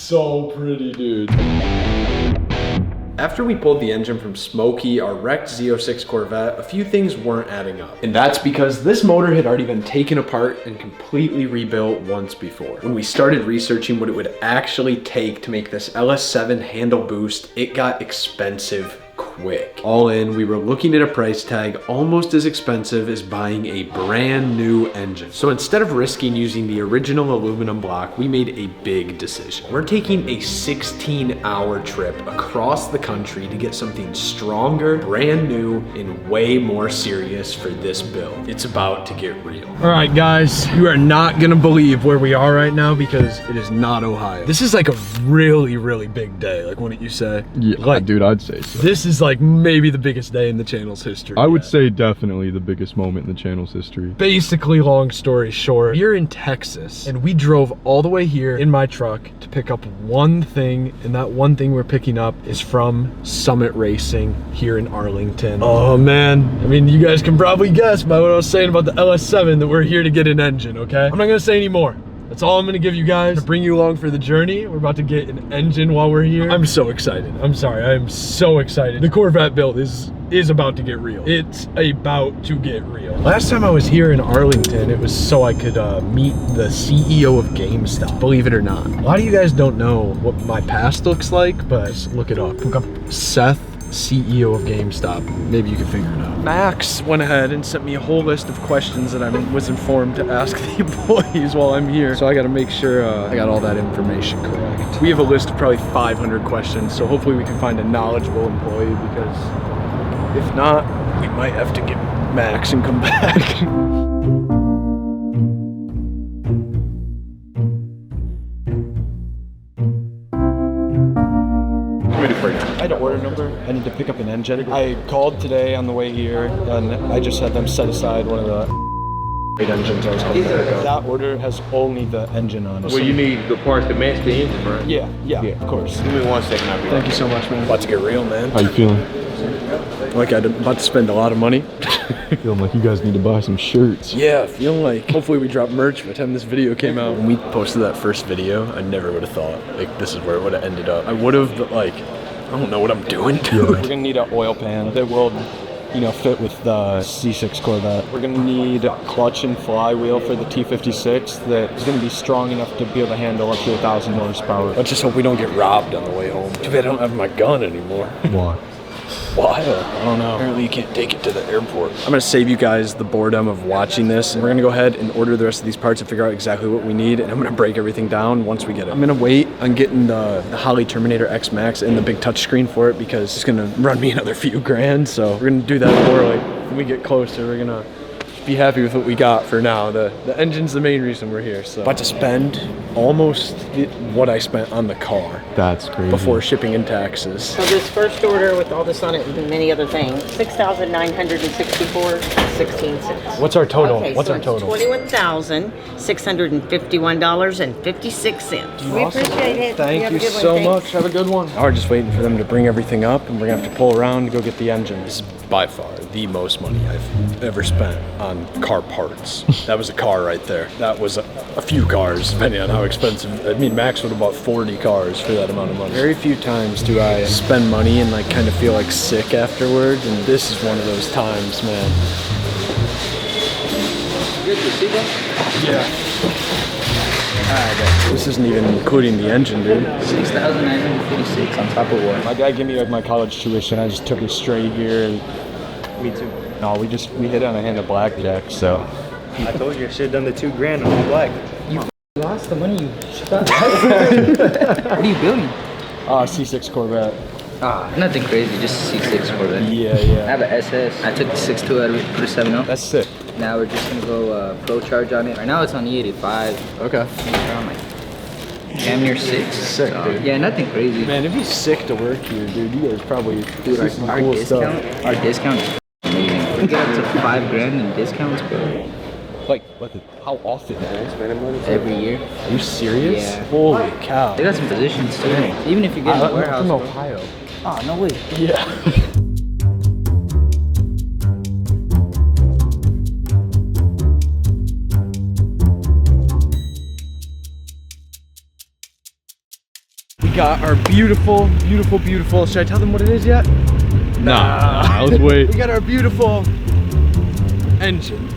so pretty, dude. After we pulled the engine from Smokey, our wrecked Z06 Corvette, a few things weren't adding up. And that's because this motor had already been taken apart and completely rebuilt once before. When we started researching what it would actually take to make this LS7 handle boost, it got expensive quick. All in, we were looking at a price tag almost as expensive as buying a brand new engine. So instead of risking using the original aluminum block, we made a big decision. We're taking a 16-hour trip across the country to get something stronger, brand new, and way more serious for this build. It's about to get real. All right, guys, you are not gonna believe where we are right now because it is not Ohio. This is like a really, really big day. Like, wouldn't you say? Yeah, like, dude, I'd say so. This is like maybe the biggest day in the channel's history. I would say definitely the biggest moment in the channel's history. Basically, long story short, we're in Texas and we drove all the way here in my truck to pick up one thing, and that one thing we're picking up is from Summit Racing here in Arlington. Oh man, I mean, you guys can probably guess by what I was saying about the LS7 that we're here to get an engine, okay? I'm not gonna say any more. That's all I'm gonna give you guys to bring you along for the journey. We're about to get an engine while we're here. I'm so excited. I'm sorry, I am so excited. The Corvette build is about to get real. It's about to get real. Last time I was here in Arlington, it was so I could meet the CEO of GameStop, believe it or not. A lot of you guys don't know what my past looks like, but just look it up. Look up Seth, CEO of GameStop. Maybe you can figure it out. Max went ahead and sent me a whole list of questions that I was informed to ask the employees while I'm here. So I gotta make sure I got all that information correct. We have a list of probably 500 questions, so hopefully we can find a knowledgeable employee, because if not, we might have to get Max and come back. I had an order number. I need to pick up an engine. I called today on the way here, and I just had them set aside one of the great engines I was hoping to pick up. That order has only the engine on it. Well, you need the parts to match the engine, right? Yeah, of course. Give me 1 second, I'll be Thank you so much, man. About to get real, man. How you feeling? Like I'm about to spend a lot of money. Feeling like you guys need to buy some shirts. Yeah, feeling like hopefully we drop merch by the time this video came out. When we posted that first video, I never would have thought like this is where it would have ended up. I would have, but like, I don't know what I'm doing, dude. We're gonna need an oil pan that will, you know, fit with the Z06 Corvette. We're gonna need a clutch and flywheel for the T56 that is gonna be strong enough to be able to handle up to 1,000 horsepower. Let's just hope we don't get robbed on the way home. Too bad I don't have my gun anymore. Why? Why? I don't know. Apparently you can't take it to the airport. I'm gonna save you guys the boredom of watching this, and we're gonna go ahead and order the rest of these parts and figure out exactly what we need, and I'm gonna break everything down once we get it. I'm gonna wait on getting the Holley Terminator X Max and the big touchscreen for it, because it's gonna run me another few grand, so we're gonna do that before, like, when we get closer, we're gonna be happy with what we got for now. The engine's the main reason we're here, so. About to spend almost what I spent on the car. That's crazy. Before shipping and taxes. So this first order with all this on it and many other things, $6,964.16. What's our total? Okay, What's so our total? It's $21,651.56. We appreciate it. Thank you so much. Have a good one. Now we're just waiting for them to bring everything up, and we're gonna have to pull around to go get the engine. This is by far the most money I've ever spent on car parts. That was a car right there. That was a few cars, depending on how expensive. I mean, Max would have bought 40 cars for that amount of money. Very few times do I spend money and like kind of feel like sick afterwards, and this is one of those times, man. Good to see that? Yeah. This isn't even including the engine, dude. 6,946 on top of what? My dad gave me like my college tuition. I just took it straight here. And Me too. no, we hit on a hand of blackjack, so. I told you I should have done the 2 grand on the black. You lost the money you shot. What are you building? C6 Corvette. Nothing crazy, just a C6 Corvette. I Yeah. have an SS. I took the 6.2 out of it, put a 7.0. That's sick. Now we're just gonna go pro charge on it. Right now it's on E85. Okay. Around like damn near 6. Sick, dude. Yeah, nothing crazy. Man, it'd be sick to work here, dude. You guys probably do Dude, some our cool discount, stuff. our discount is amazing. We get up to 5 grand in discounts, bro. Like, how often? Every year. Are you serious? Yeah. Holy cow. They got some positions too. Even if you get in the warehouse. I'm from bro. Ohio. Oh, no way. Yeah. got our beautiful, beautiful, beautiful, should I tell them what it is yet? Nah, let's wait. We got our beautiful engine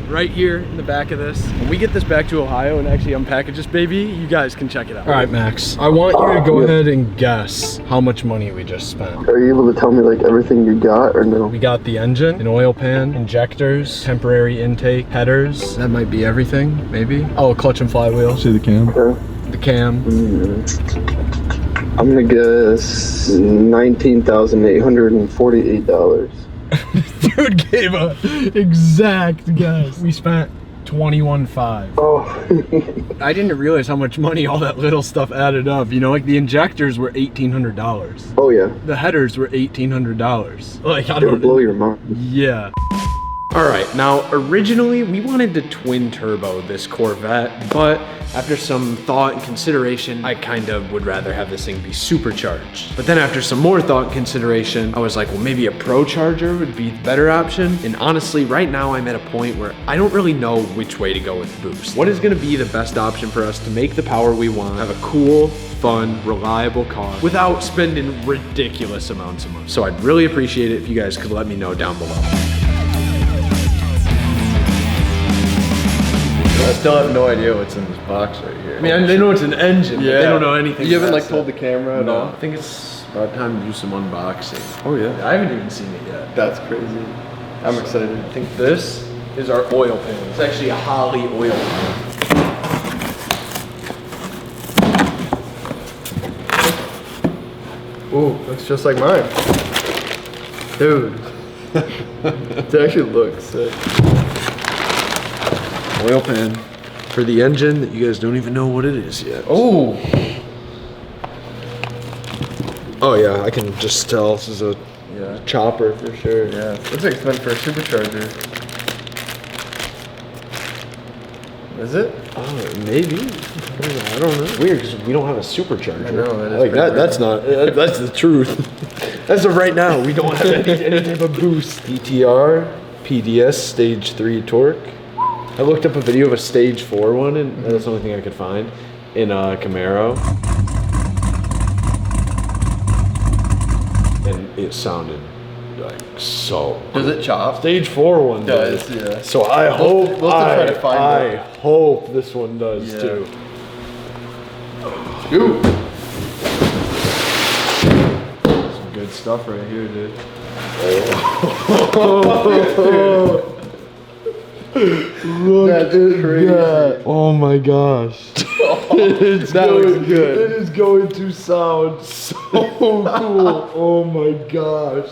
right here in the back of this. When we get this back to Ohio and actually unpackage this baby, you guys can check it out. All right, Max, I want you to go ahead and guess how much money we just spent. Are you able to tell me like everything you got or no? We got the engine, an oil pan, injectors, temporary intake, headers. That might be everything, maybe. Oh, clutch and flywheel. See the cam? Yeah. The cam. I'm gonna guess $19,848. Dude gave a exact guess. We spent $21,500. Oh. I didn't realize how much money all that little stuff added up. You know, like the injectors were $1,800. Oh yeah. The headers were $1,800. Like, I It'll don't blow your mind. Yeah. All right, now originally we wanted to twin turbo this Corvette, but after some thought and consideration, I kind of would rather have this thing be supercharged. But then after some more thought and consideration, I was like, well, maybe a Pro Charger would be the better option. And honestly, right now I'm at a point where I don't really know which way to go with boost. What is gonna be the best option for us to make the power we want, have a cool, fun, reliable car without spending ridiculous amounts of money? So I'd really appreciate it if you guys could let me know down below. I still have no idea what's in this box right here. I mean, they know it's an engine, but they don't know anything. You haven't about like told the camera at all? I think it's about time to do some unboxing. Oh yeah. I haven't even seen it yet. That's crazy. I'm excited. I think this is our oil pan. It's actually a Holly oil pan. Ooh, looks just like mine. Dude. It actually looks sick. Oil pan for the engine that you guys don't even know what it is yet. Oh. Oh yeah, I can just tell this is a chopper for sure. Yeah. Looks like it's meant for a supercharger. Is it? Oh, maybe. I don't know. Weird because we don't have a supercharger. I know, that is like pretty that. That's not. That's the truth. As of right now, we don't have any type of boost. DTR, PDS, stage 3 torque. I looked up a video of a stage 4 one, and that's the only thing I could find in a Camaro. And it sounded like so. Does it chop? Stage 4 one Does, yeah. So I hope we'll have to try to find I hope this one does too. Ooh. Some good stuff right here, dude. Look That's at crazy. that. Oh my gosh. That looks good. It is going to sound so cool. Oh my gosh.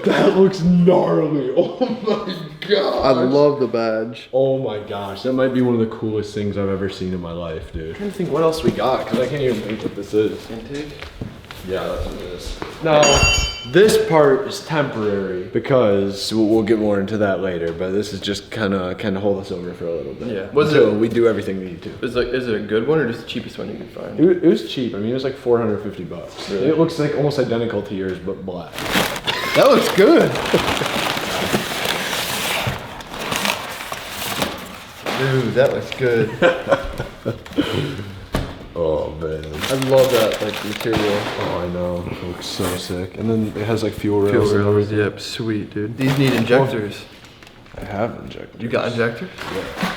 That looks gnarly. Oh my gosh. I love the badge. Oh my gosh. That might be one of the coolest things I've ever seen in my life, dude. I'm trying to think what else we got, because I can't even think what this is. Intake? Yeah, that's what it is. Now, this part is temporary because we'll get more into that later, but this is just kind of hold us over for a little bit. Yeah. Until we do everything we need to. Is it a good one or just the cheapest one you can find? It was cheap. I mean, it was like $450. Really? It looks like almost identical to yours, but black. That looks good. Dude, that looks good. Oh man, I love that like material. oh I know, it looks so sick. And then it has like fuel rails. Fuel and rails, everything. yep, sweet, dude. These need injectors. I have injectors. You got injectors?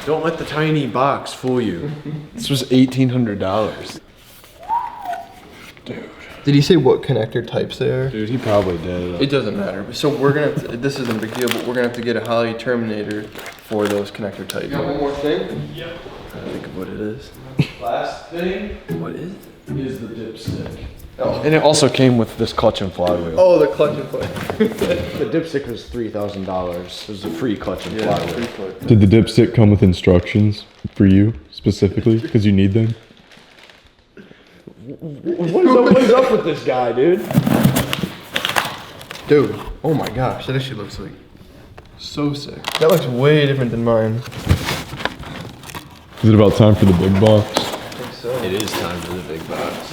Don't let the tiny box fool you. This was $1,800. Dude. Did he say what connector types they are? Dude, he probably did. It doesn't matter. So we're gonna have to, this isn't a big deal, but we're gonna have to get a Holly Terminator for those connector types. You got one more thing? Yep. I think of what it is. Last thing What is it? is the dipstick. Oh. And it also came with this clutch and flywheel. Oh, the clutch and play. The dipstick was $3,000. It was a free clutch and Yeah, flywheel. 3 Did the dipstick come with instructions for you specifically? Because you need them? What is up with this guy, dude? Dude, oh my gosh, that actually looks like so sick. That looks way different than mine. Is it about time for the big box? I think so. It is time for the big box.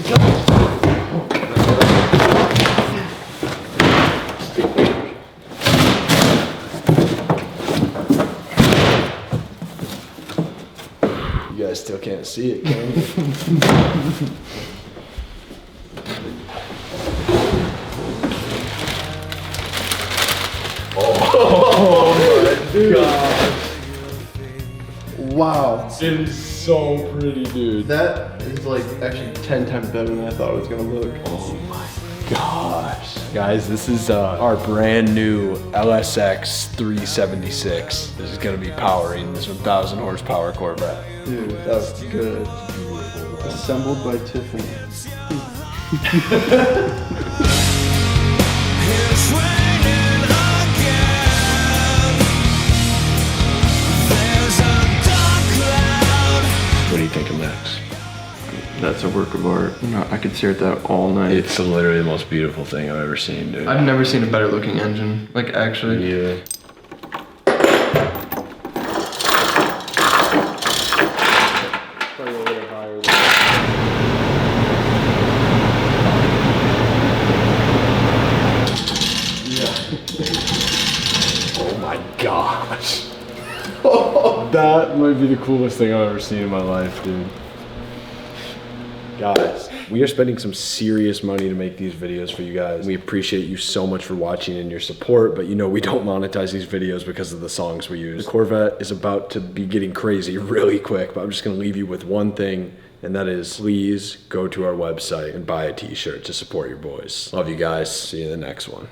You guys still can't see it, can you? Wow. It is so pretty, dude. That is like actually 10 times better than I thought it was gonna look. Oh my gosh. Guys, this is our brand new LSX 376. This is gonna be powering this 1,000 horsepower Corvette. Dude, that's good. Assembled by Tiffany. What do you think of Max? That's a work of art. No, I could stare at that all night. It's literally the most beautiful thing I've ever seen, dude. I've never seen a better looking engine. Like actually. Yeah. Oh my gosh. That might be the coolest thing I've ever seen in my life, dude. Guys, we are spending some serious money to make these videos for you guys. We appreciate you so much for watching and your support, but you know we don't monetize these videos because of the songs we use. The Corvette is about to be getting crazy really quick, but I'm just gonna leave you with one thing, and that is please go to our website and buy a t-shirt to support your boys. Love you guys. See you in the next one.